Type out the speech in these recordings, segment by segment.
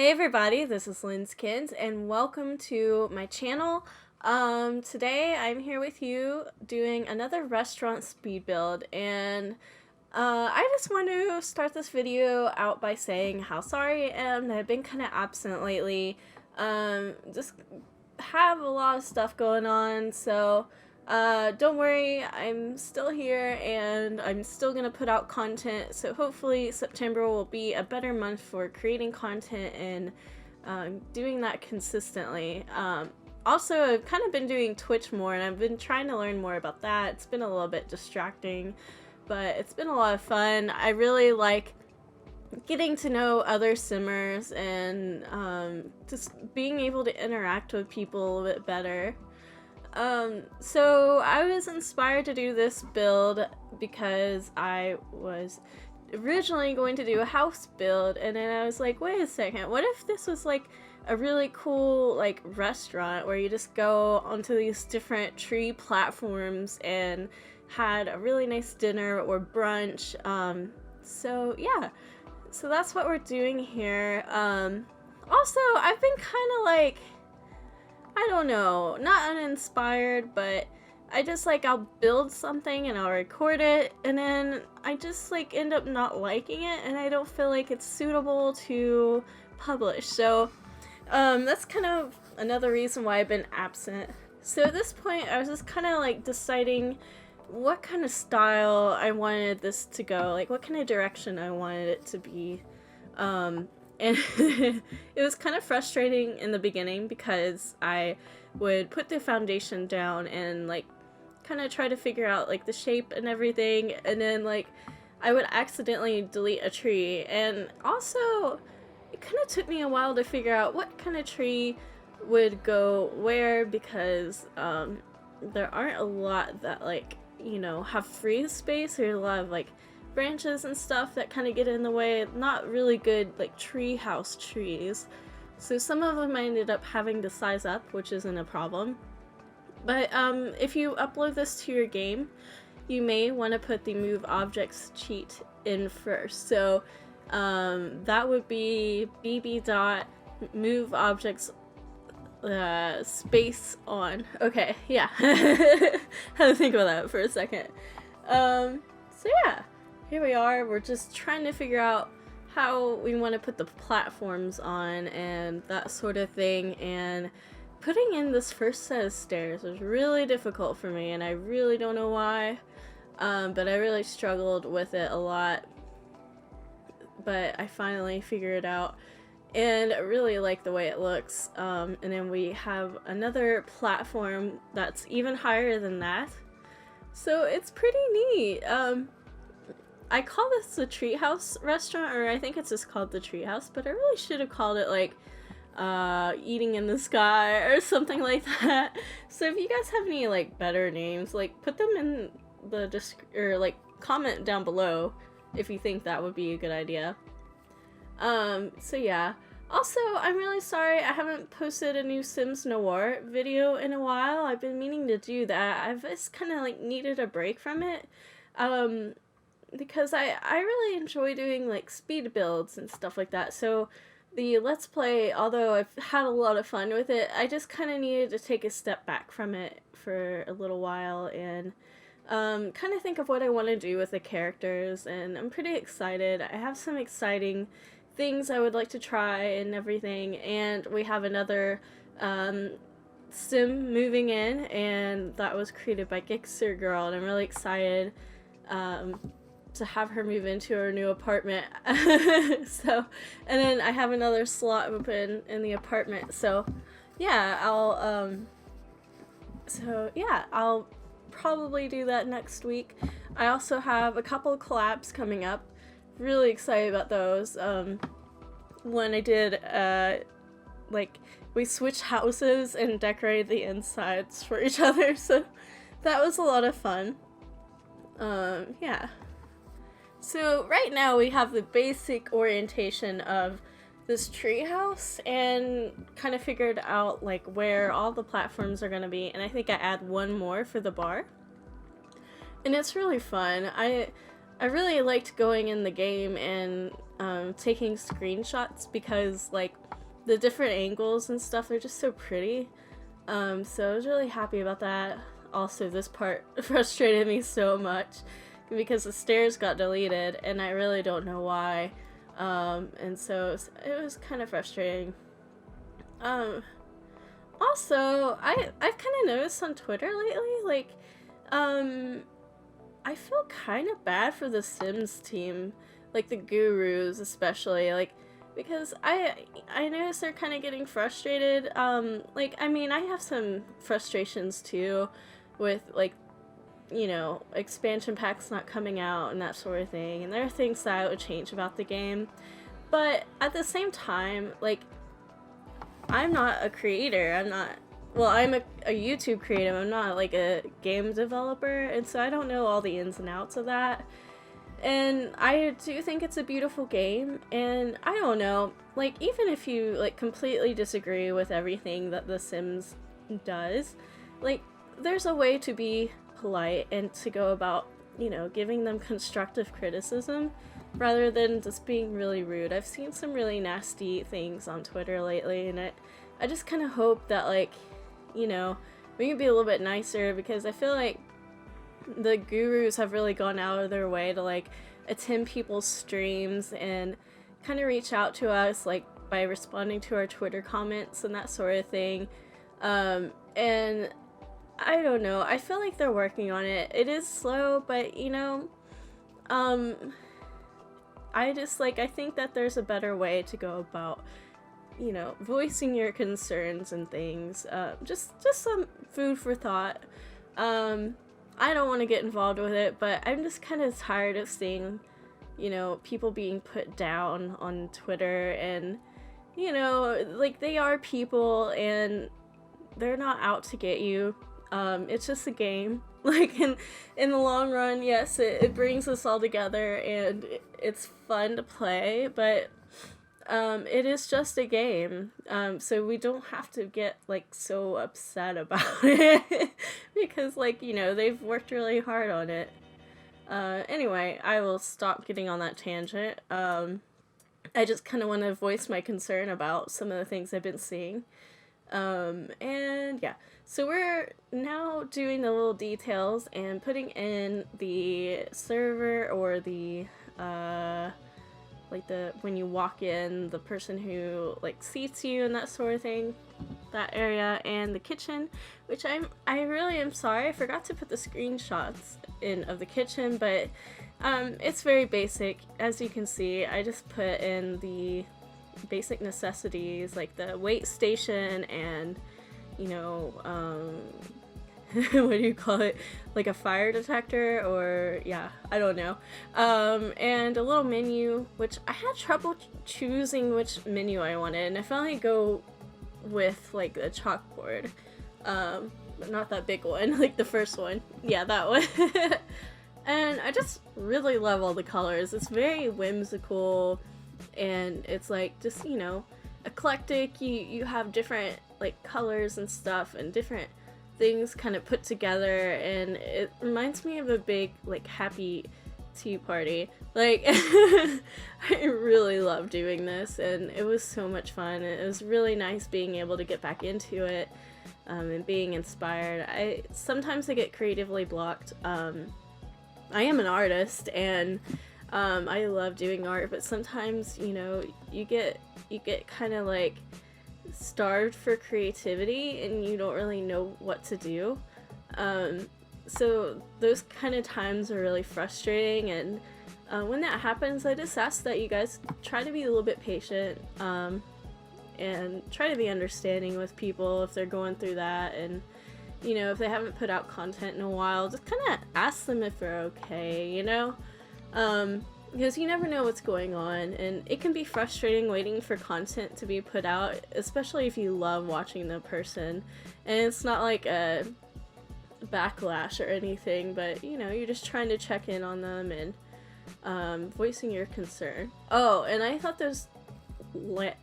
Hey everybody, this is Lindz Kinz and welcome to my channel. Today I'm here with you doing another restaurant speed build, and I just want to start this video out by saying how sorry I am that I've been kind of absent lately. Just have a lot of stuff going on, so don't worry, I'm still here and I'm still gonna put out content, so hopefully September will be a better month for creating content and doing that consistently. Also, I've kind of been doing Twitch more and I've been trying to learn more about that. It's been a little bit distracting, but it's been a lot of fun. I really like getting to know other simmers and just being able to interact with people a little bit better. So I was inspired to do this build because I was originally going to do a house build, and then I was like, wait a second, what if this was like a really cool like restaurant where you just go onto these different tree platforms and had a really nice dinner or brunch. So yeah, so that's what we're doing here. Also, I've been kind of like, I don't know, not uninspired, but I just like, I'll build something and I'll record it and then I just like end up not liking it and I don't feel like it's suitable to publish. So that's kind of another reason why I've been absent. So at this point I was just kind of like deciding what kind of style I wanted this to go, like what kind of direction I wanted it to be. And it was kind of frustrating in the beginning because I would put the foundation down and like kind of try to figure out like the shape and everything, and then like I would accidentally delete a tree, and also it kind of took me a while to figure out what kind of tree would go where, because there aren't a lot that like, you know, have free space. There's a lot of like branches and stuff that kind of get in the way, not really good like tree house trees. So some of them I ended up having to size up, which isn't a problem. But if you upload this to your game, you may want to put the move objects cheat in first. So that would be bb dot move objects space on. Okay, yeah. Had to think about that for a second. So yeah, here we are. We're just trying to figure out how we want to put the platforms on and that sort of thing, and putting in this first set of stairs was really difficult for me, and I really don't know why, but I really struggled with it a lot, but I finally figured it out and I really like the way it looks. And then we have another platform that's even higher than that, so it's pretty neat. I call this the Treehouse restaurant, or I think it's just called the Treehouse, but I really should have called it like Eating in the Sky or something like that. So if you guys have any like better names, like put them in the or like comment down below if you think that would be a good idea. So yeah. Also, I'm really sorry I haven't posted a new Sims Noir video in a while. I've been meaning to do that. I've just kind of like needed a break from it. Because I really enjoy doing like speed builds and stuff like that. So the Let's Play, although I've had a lot of fun with it, I just kind of needed to take a step back from it for a little while and kind of think of what I want to do with the characters, and I'm pretty excited. I have some exciting things I would like to try and everything, and we have another sim moving in, and that was created by Gixxer Girl, and I'm really excited to have her move into her new apartment. So, and then I have another slot open in the apartment, so yeah, I'll probably do that next week. I also have a couple collabs coming up, really excited about those. One I did like we switched houses and decorated the insides for each other, so that was a lot of fun. Yeah. So right now we have the basic orientation of this treehouse and kind of figured out like where all the platforms are going to be, and I think I add one more for the bar. And it's really fun. I really liked going in the game and taking screenshots, because like the different angles and stuff, they're just so pretty. So I was really happy about that. Also, this part frustrated me so much because the stairs got deleted and I really don't know why. And so it was kind of frustrating. Also, I've kind of noticed on Twitter lately, like, I feel kind of bad for the Sims team, like the gurus especially, like, because I notice they're kind of getting frustrated. Like, I mean, I have some frustrations too with, like, you know, expansion packs not coming out and that sort of thing, and there are things that I would change about the game, but at the same time, like, I'm not a creator, I'm a YouTube creator, I'm not like a game developer, and so I don't know all the ins and outs of that. And I do think it's a beautiful game, and I don't know, like, even if you, like, completely disagree with everything that The Sims does, like, there's a way to be polite and to go about, you know, giving them constructive criticism rather than just being really rude. I've seen some really nasty things on Twitter lately, and I just kind of hope that, like, you know, we can be a little bit nicer, because I feel like the gurus have really gone out of their way to, like, attend people's streams and kind of reach out to us, like, by responding to our Twitter comments and that sort of thing. And I don't know, I feel like they're working on it. It is slow, but, you know, I just, like, I think that there's a better way to go about, you know, voicing your concerns and things. Just some food for thought. I don't want to get involved with it, but I'm just kind of tired of seeing, you know, people being put down on Twitter, and, you know, like, they are people and they're not out to get you. It's just a game. Like, in the long run, yes, it brings us all together and it's fun to play, but it is just a game, so we don't have to get, like, so upset about it because, like, you know, they've worked really hard on it. Anyway, I will stop getting on that tangent. I just kind of want to voice my concern about some of the things I've been seeing. And yeah, so we're now doing the little details and putting in the server, or the, like, when you walk in, the person who, like, seats you and that sort of thing, that area, and the kitchen, which I really am sorry, I forgot to put the screenshots in of the kitchen, but, it's very basic. As you can see, I just put in the basic necessities, like the wait station and, you know, what do you call it, like a fire detector, or, yeah, I don't know, and a little menu, which I had trouble choosing which menu I wanted, and I finally go with, like, a chalkboard, but not that big one, like the first one, yeah, that one. And I just really love all the colors. It's very whimsical, and it's, like, just, you know, eclectic. You have different, like, colors and stuff, and different things kind of put together, and it reminds me of a big, like, happy tea party. Like, I really love doing this, and it was so much fun. It was really nice being able to get back into it, and being inspired. Sometimes I get creatively blocked. I am an artist, and I love doing art, but sometimes, you know, you get kind of, like, starved for creativity and you don't really know what to do. So those kind of times are really frustrating, and when that happens, I just ask that you guys try to be a little bit patient, and try to be understanding with people if they're going through that, and, you know, if they haven't put out content in a while, just kind of ask them if they're okay, you know? Because you never know what's going on, and it can be frustrating waiting for content to be put out, especially if you love watching the person, and it's not like a backlash or anything, but, you know, you're just trying to check in on them and voicing your concern. Oh, and I thought those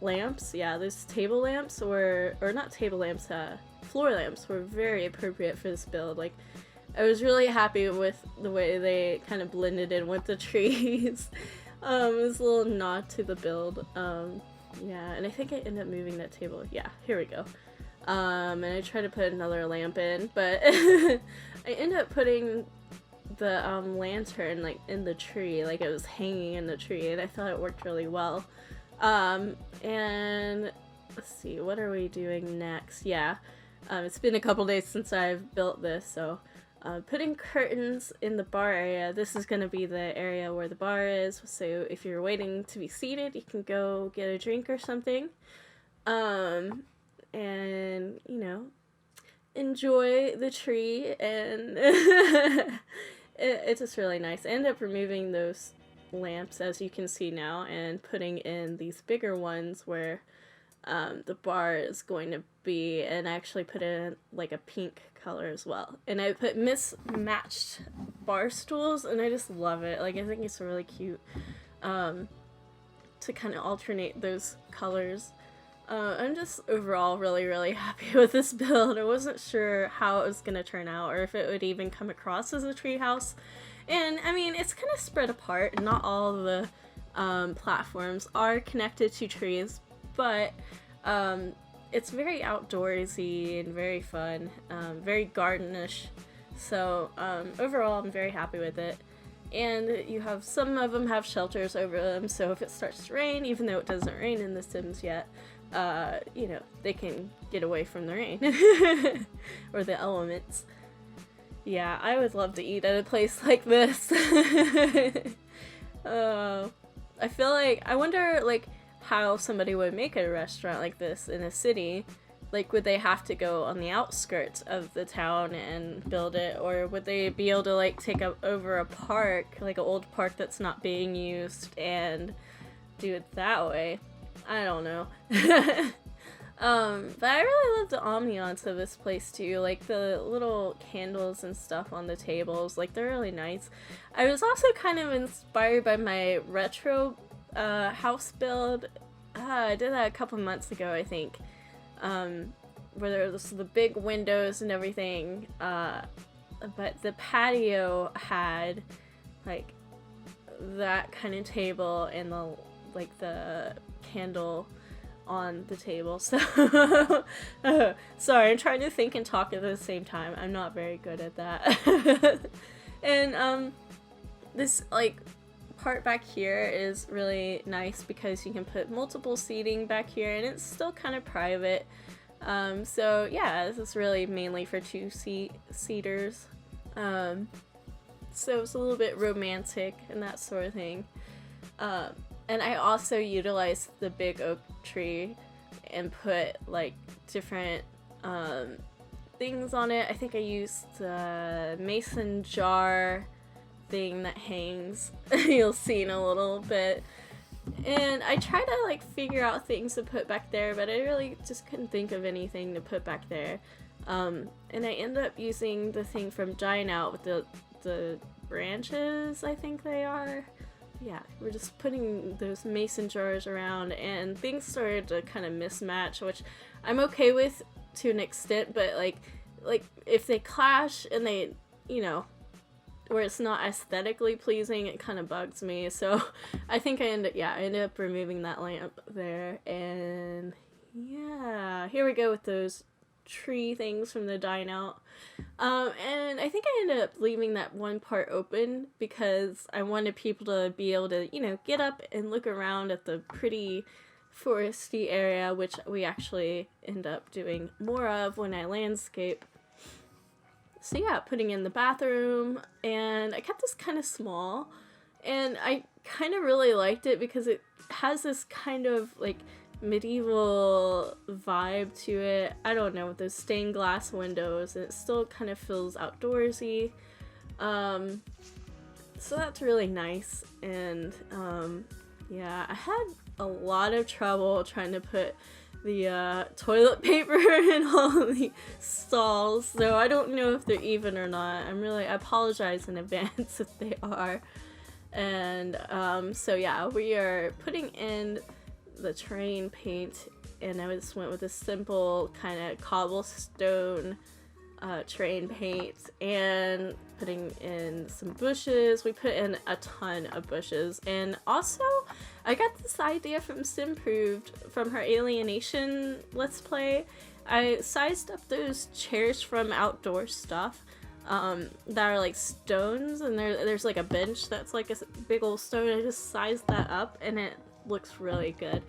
lamps, yeah, those table lamps, or not table lamps, floor lamps were very appropriate for this build. Like, I was really happy with the way they kind of blended in with the trees. It was a little nod to the build. Yeah, and I think I ended up moving that table. Yeah, here we go. And I tried to put another lamp in, but I ended up putting the lantern like in the tree, like it was hanging in the tree, and I thought it worked really well. And let's see, what are we doing next? Yeah, it's been a couple days since I've built this, so putting curtains in the bar area. This is going to be the area where the bar is, so if you're waiting to be seated, you can go get a drink or something. And, you know, enjoy the tree, and it's just really nice. I ended up removing those lamps, as you can see now, and putting in these bigger ones where the bar is going to be, and I actually put in like a pink color as well. And I put mismatched bar stools, and I just love it. Like, I think it's really cute to kind of alternate those colors. I'm just overall really happy with this build. I wasn't sure how it was going to turn out, or if it would even come across as a treehouse. And, I mean, it's kind of spread apart. Not all of the platforms are connected to trees, but it's very outdoorsy and very fun, very gardenish. So, overall, I'm very happy with it. And you have, some of them have shelters over them, so if it starts to rain, even though it doesn't rain in The Sims yet, you know, they can get away from the rain or the elements. Yeah, I would love to eat at a place like this. I feel like, I wonder, like, how somebody would make a restaurant like this in a city. Like, would they have to go on the outskirts of the town and build it, or would they be able to, like, take over a park, like an old park that's not being used, and do it that way? I don't know. But I really love the ambiance of this place too, like the little candles and stuff on the tables, like they're really nice. I was also kind of inspired by my retro house build. I did that a couple months ago, I think, where there was the big windows and everything, but the patio had like that kind of table and the candle on the table. So sorry, I'm trying to think and talk at the same time. I'm not very good at that. And this like part back here is really nice because you can put multiple seating back here, and it's still kind of private. So yeah, this is really mainly for two-seaters. So it's a little bit romantic and that sort of thing. And I also utilized the big oak tree and put like different things on it. I think I used the mason jar thing that hangs. You'll see in a little bit. And I tried to like figure out things to put back there, but I really just couldn't think of anything to put back there. And I ended up using the thing from Dine Out with the branches, I think they are. Yeah, we're just putting those mason jars around, and things started to kind of mismatch, which I'm okay with to an extent, but like if they clash and they, you know, where it's not aesthetically pleasing, it kind of bugs me. So I think I ended up removing that lamp there, and yeah, here we go with those tree things from the Dine Out. And I think I ended up leaving that one part open because I wanted people to be able to, you know, get up and look around at the pretty foresty area, which we actually end up doing more of when I landscape. So yeah, putting in the bathroom, and I kept this kind of small, and I kind of really liked it because it has this kind of like medieval vibe to it. I don't know, with those stained glass windows, and it still kind of feels outdoorsy. So that's really nice. And yeah, I had a lot of trouble trying to put the toilet paper in all the stalls, so I don't know if they're even or not. I apologize in advance if they are. And so yeah, we are putting in the terrain paint, and I just went with a simple kind of cobblestone terrain paint and putting in some bushes. We put in a ton of bushes, and also I got this idea from Simproved from her Alienation Let's Play. I sized up those chairs from Outdoor Stuff that are like stones, and there's like a bench that's like a big old stone. I just sized that up and it looks really good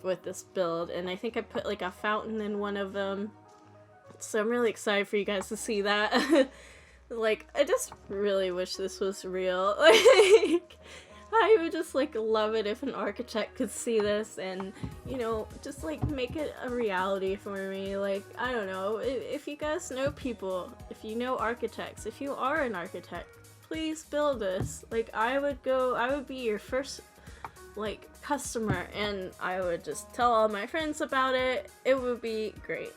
with this build, and I think I put like a fountain in one of them. So I'm really excited for you guys to see that. Like, I just really wish this was real. Like, I would just like love it if an architect could see this and, you know, just like make it a reality for me. Like, I don't know, if you guys know people, if you know architects, if you are an architect, please build this. Like, I would be your first like customer, and I would just tell all my friends about it. It would be great.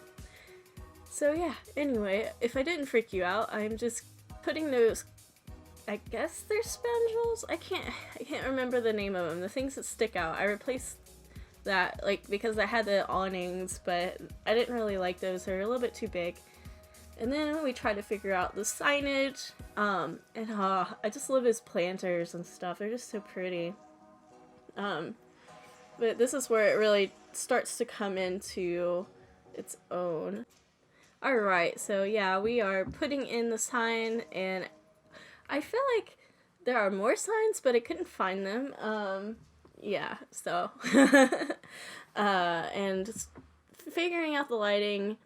So yeah, anyway, if I didn't freak you out, I'm just putting those, I guess they're spandrels? I can't remember the name of them, the things that stick out. I replaced that, like, because I had the awnings, but I didn't really like those. They're a little bit too big. And then we tried to figure out the signage, and I just love his planters and stuff. They're just so pretty. But this is where it really starts to come into its own. Alright, so yeah, we are putting in the sign, and I feel like there are more signs, but I couldn't find them. Yeah, so. And just figuring out the lighting,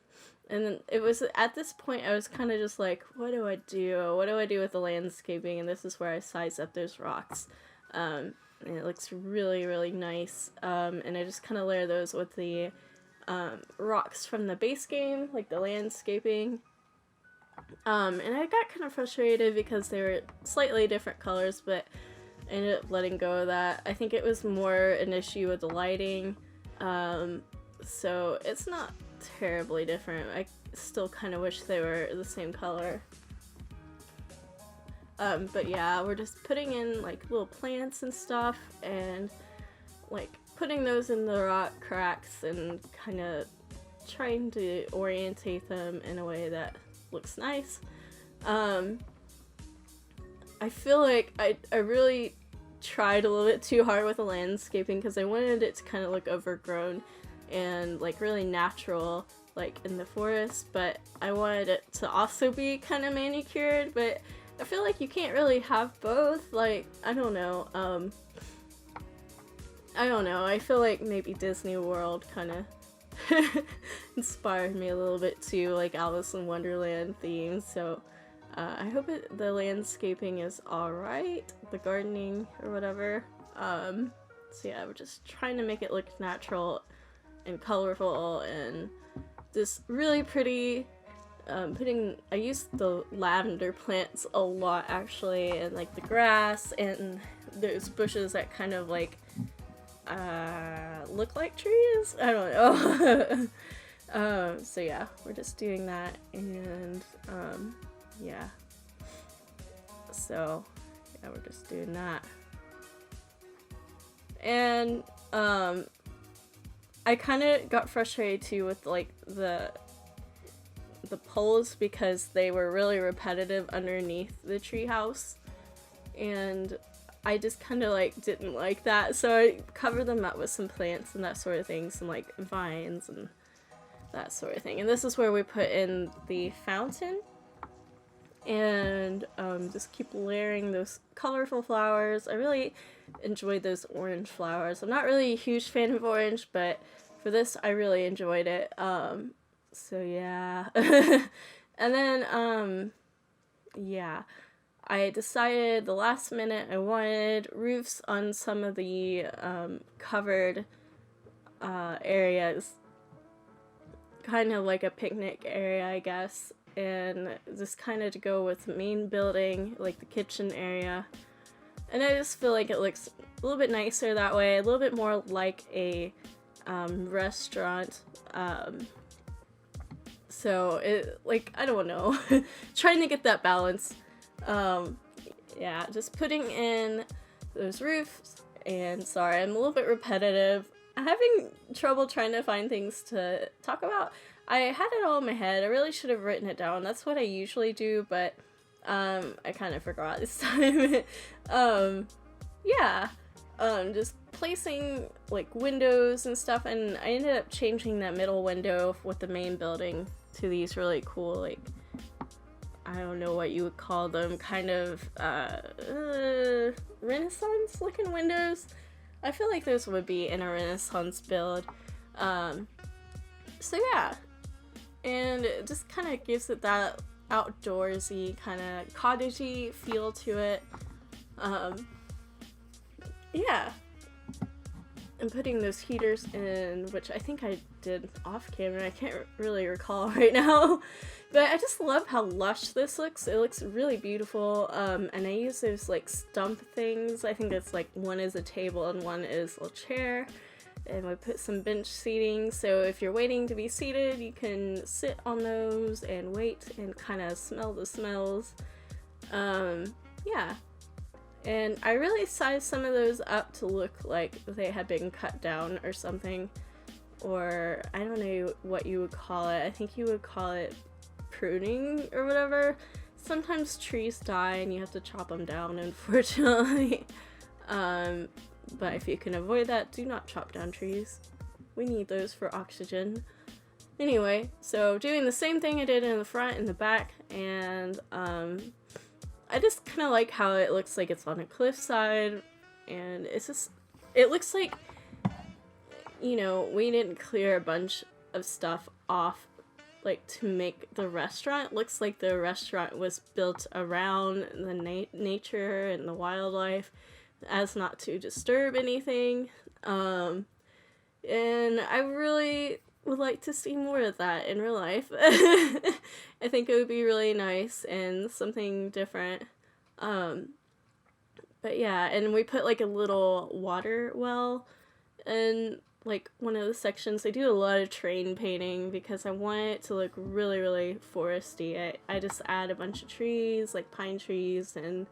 and then it was at this point I was kind of just like, what do I do? What do I do with the landscaping? And this is where I size up those rocks. And it looks really, really nice. And I just kind of layer those with the rocks from the base game, like the landscaping. And I got kind of frustrated because they were slightly different colors, but I ended up letting go of that. I think it was more an issue with the lighting, so it's not terribly different. I still kind of wish they were the same color. But yeah, we're just putting in like little plants and stuff, and like putting those in the rock cracks and kind of trying to orientate them in a way that looks nice. I feel like I really tried a little bit too hard with the landscaping because I wanted it to kind of look overgrown and like really natural, like in the forest, but I wanted it to also be kind of manicured, but I feel like you can't really have both. Like, I don't know, I feel like maybe Disney World kind of inspired me a little bit too, like Alice in Wonderland theme, so I hope the landscaping is alright, the gardening or whatever. So yeah, we're just trying to make it look natural and colorful and just really pretty. I used the lavender plants a lot actually, and like the grass and those bushes that kind of like look like trees? I don't know. So yeah, we're just doing that, and yeah. So yeah, we're just doing that. And I kind of got frustrated too with like the poles because they were really repetitive underneath the treehouse, and I just kind of like didn't like that, so I covered them up with some plants and that sort of thing, some like vines and that sort of thing. And this is where we put in the fountain, and just keep layering those colorful flowers. I really enjoyed those orange flowers. I'm not really a huge fan of orange, but for this I really enjoyed it. So yeah. And then yeah, I decided the last minute I wanted roofs on some of the covered areas, kind of like a picnic area, I guess, and just kind of to go with the main building, like the kitchen area. And I just feel like it looks a little bit nicer that way, a little bit more like a restaurant. So it, like, I don't know, trying to get that balance. Yeah, just putting in those roofs, and sorry, I'm a little bit repetitive. I'm having trouble trying to find things to talk about. I had it all in my head. I really should have written it down. That's what I usually do, but I kind of forgot this time. Yeah. Just placing like windows and stuff, and I ended up changing that middle window with the main building to these really cool, like, I don't know what you would call them, kind of Renaissance looking windows. I feel like those would be in a Renaissance build. So yeah, and it just kind of gives it that outdoorsy, kind of cottagey feel to it. Yeah. And putting those heaters in, which I think I did off camera, I can't really recall right now. But I just love how lush this looks. It looks really beautiful. And I use those like stump things. I think it's like one is a table and one is a chair. And we put some bench seating, so if you're waiting to be seated, you can sit on those and wait and kind of smell the smells. Yeah. And I really sized some of those up to look like they had been cut down or something. Or I don't know what you would call it. I think you would call it pruning or whatever. Sometimes trees die and you have to chop them down, unfortunately. But if you can avoid that, do not chop down trees. We need those for oxygen. Anyway, so doing the same thing I did in the front and the back, and I just kind of like how it looks like it's on a cliffside, and it's just, it looks like, you know, we didn't clear a bunch of stuff off, like, to make the restaurant. It looks like the restaurant was built around the nature and the wildlife, as not to disturb anything. And I really would like to see more of that in real life. I think it would be really nice and something different. But yeah, and we put like a little water well in like one of the sections. I do a lot of terrain painting because I want it to look really, really foresty. I just add a bunch of trees, like pine trees and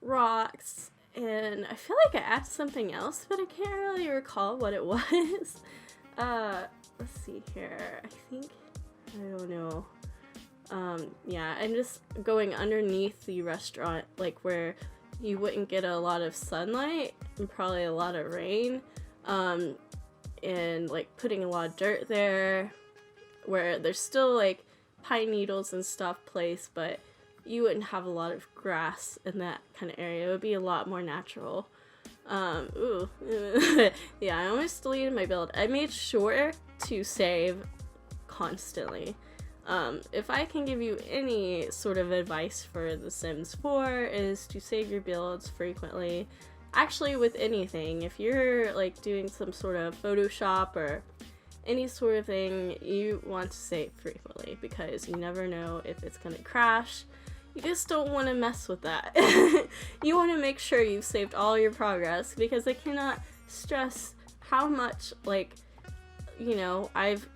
rocks, and I feel like I added something else, but I can't really recall what it was. Let's see here. I don't know. Yeah, I'm just going underneath the restaurant, like where you wouldn't get a lot of sunlight and probably a lot of rain, and like putting a lot of dirt there where there's still like pine needles and stuff placed, but you wouldn't have a lot of grass in that kind of area. It would be a lot more natural. Ooh. Yeah, I almost deleted my build. I made sure to save constantly. If I can give you any sort of advice for The Sims 4 is to save your builds frequently. Actually, with anything, if you're like doing some sort of Photoshop or any sort of thing, you want to save frequently because you never know if it's gonna crash. You just don't want to mess with that. You want to make sure you've saved all your progress, because I cannot stress how much, like, you know, I've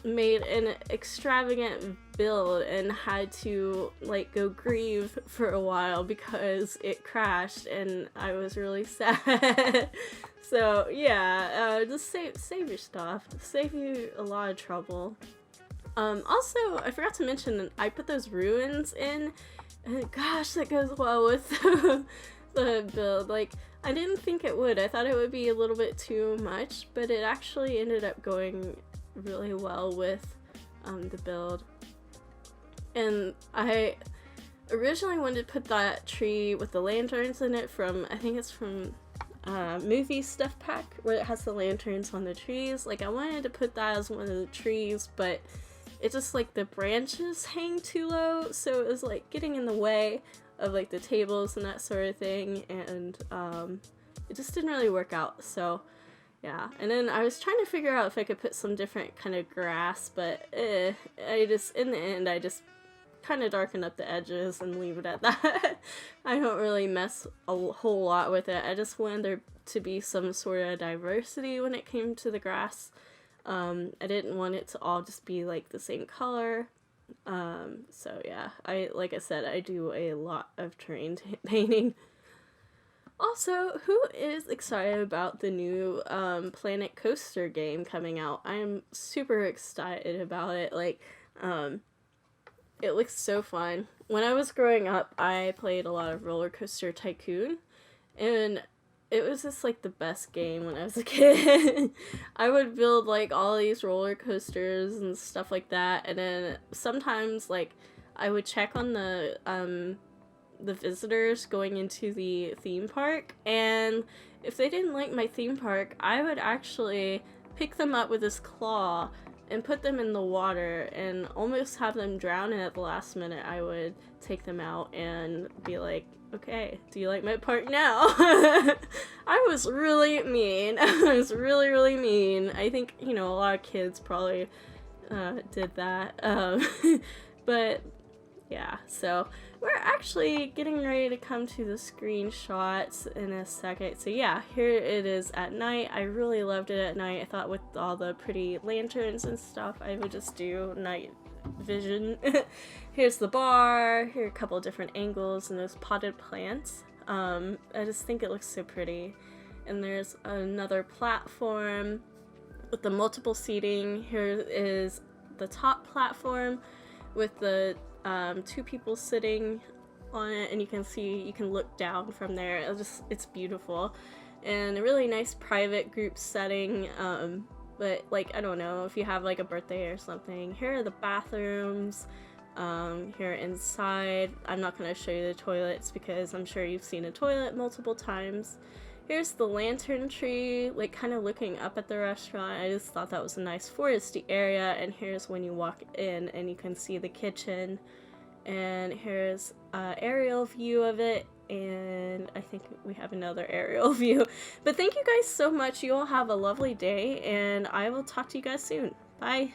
made an extravagant build and had to like go grieve for a while because it crashed and I was really sad. So yeah, just save your stuff. Save you a lot of trouble. Also, I forgot to mention that I put those ruins in, and gosh, that goes well with the build. Like, I didn't think it would. I thought it would be a little bit too much, but it actually ended up going really well with the build. And I originally wanted to put that tree with the lanterns in it from, I think it's from movie stuff pack, where it has the lanterns on the trees. Like, I wanted to put that as one of the trees, but it's just like the branches hang too low, so it was like getting in the way of like the tables and that sort of thing, and it just didn't really work out. So yeah, and then I was trying to figure out if I could put some different kind of grass, but in the end I just kind of darken up the edges and leave it at that. I don't really mess a whole lot with it. I just wanted there to be some sort of diversity when it came to the grass. I didn't want it to all just be like the same color. So yeah, like I said, I do a lot of terrain painting. Also, who is excited about the new Planet Coaster game coming out? I'm super excited about it. Like, um, it looks so fun. When I was growing up, I played a lot of Roller Coaster Tycoon, and it was just like the best game when I was a kid. I would build like all these roller coasters and stuff like that, and then sometimes like I would check on the visitors going into the theme park, and if they didn't like my theme park, I would actually pick them up with this claw and put them in the water and almost have them drown, and at the last minute I would take them out and be like, okay, do you like my park now? I was really mean. I was really, really mean. I think, a lot of kids probably did that. But yeah, so we're actually getting ready to come to the screenshots in a second. So yeah, here it is at night. I really loved it at night. I thought with all the pretty lanterns and stuff, I would just do night vision. Here's the bar. Here are a couple of different angles and those potted plants. I just think it looks so pretty. And there's another platform with the multiple seating. Here is the top platform with the two people sitting on it, and you can look down from there. It's beautiful, and a really nice private group setting. But like, I don't know, if you have like a birthday or something. Here are the bathrooms. Here inside, I'm not going to show you the toilets because I'm sure you've seen a toilet multiple times. Here's the lantern tree, like kind of looking up at the restaurant. I just thought that was a nice foresty area. And here's when you walk in and you can see the kitchen. And here's an aerial view of it. And I think we have another aerial view. But thank you guys so much. You all have a lovely day, and I will talk to you guys soon. Bye.